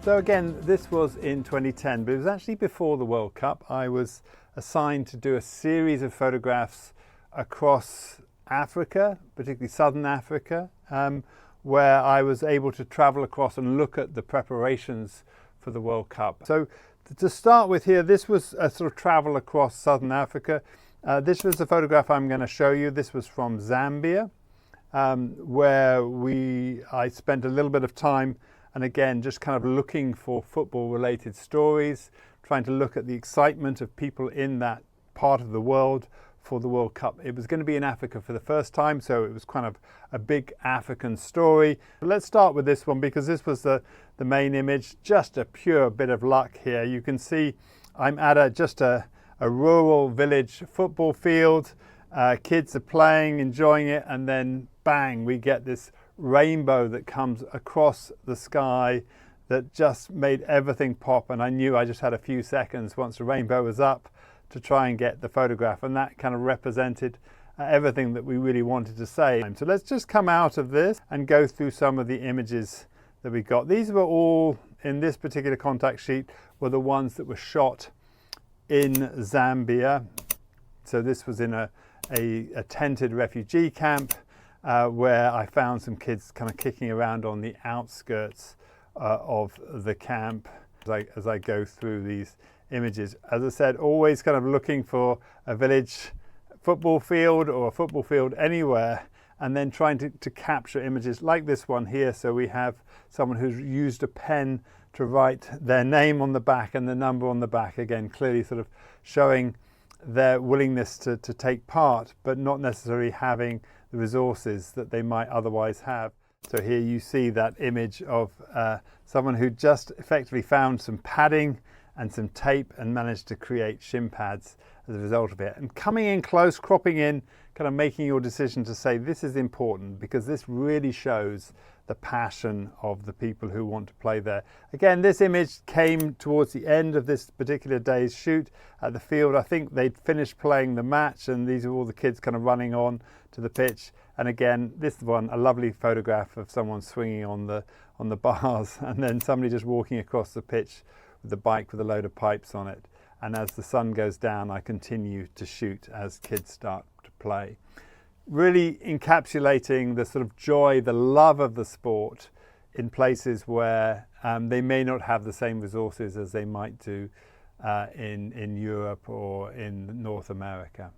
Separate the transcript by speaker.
Speaker 1: So again, this was in 2010, but it was actually before the World Cup. I was assigned to do a series of photographs across Africa, particularly Southern Africa, where I was able to travel across and look at the preparations for the World Cup. So to start with here, this was a sort of travel across Southern Africa. This was the photograph I'm going to show you. This was from Zambia, where I spent a little bit of time, and again, just kind of looking for football-related stories, trying to look at the excitement of people in that part of the world for the World Cup. It was going to be in Africa for the first time, so it was kind of a big African story. But let's start with this one, because this was the main image. Just a pure bit of luck here. You can see I'm at just a rural village football field. Kids are playing, enjoying it, and then bang, we get this rainbow that comes across the sky that just made everything pop. And I knew I just had a few seconds once the rainbow was up to try and get the photograph, and that kind of represented everything that we really wanted to say. So let's just come out of this and go through some of the images that we got. These were all, in this particular contact sheet, were the ones that were shot in Zambia. So this was in a tented refugee camp where I found some kids kind of kicking around on the outskirts of the camp as I go through these images. As I said, always kind of looking for a village football field or a football field anywhere, and then trying to capture images like this one here. So we have someone who's used a pen to write their name on the back and the number on the back, again clearly sort of showing their willingness to take part, but not necessarily having the resources that they might otherwise have. So here you see that image of someone who just effectively found some padding and some tape and managed to create shin pads as a result of it. And coming in close, cropping in, kind of making your decision to say this is important, because this really shows the passion of the people who want to play there. Again, this image came towards the end of this particular day's shoot at the field. I think they'd finished playing the match, and these are all the kids kind of running on to the pitch. And again, this one, a lovely photograph of someone swinging on the bars, and then somebody just walking across the pitch with a bike with a load of pipes on it. And as the sun goes down, I continue to shoot as kids start to play. Really encapsulating the sort of joy, the love of the sport in places where they may not have the same resources as they might do in Europe or in North America.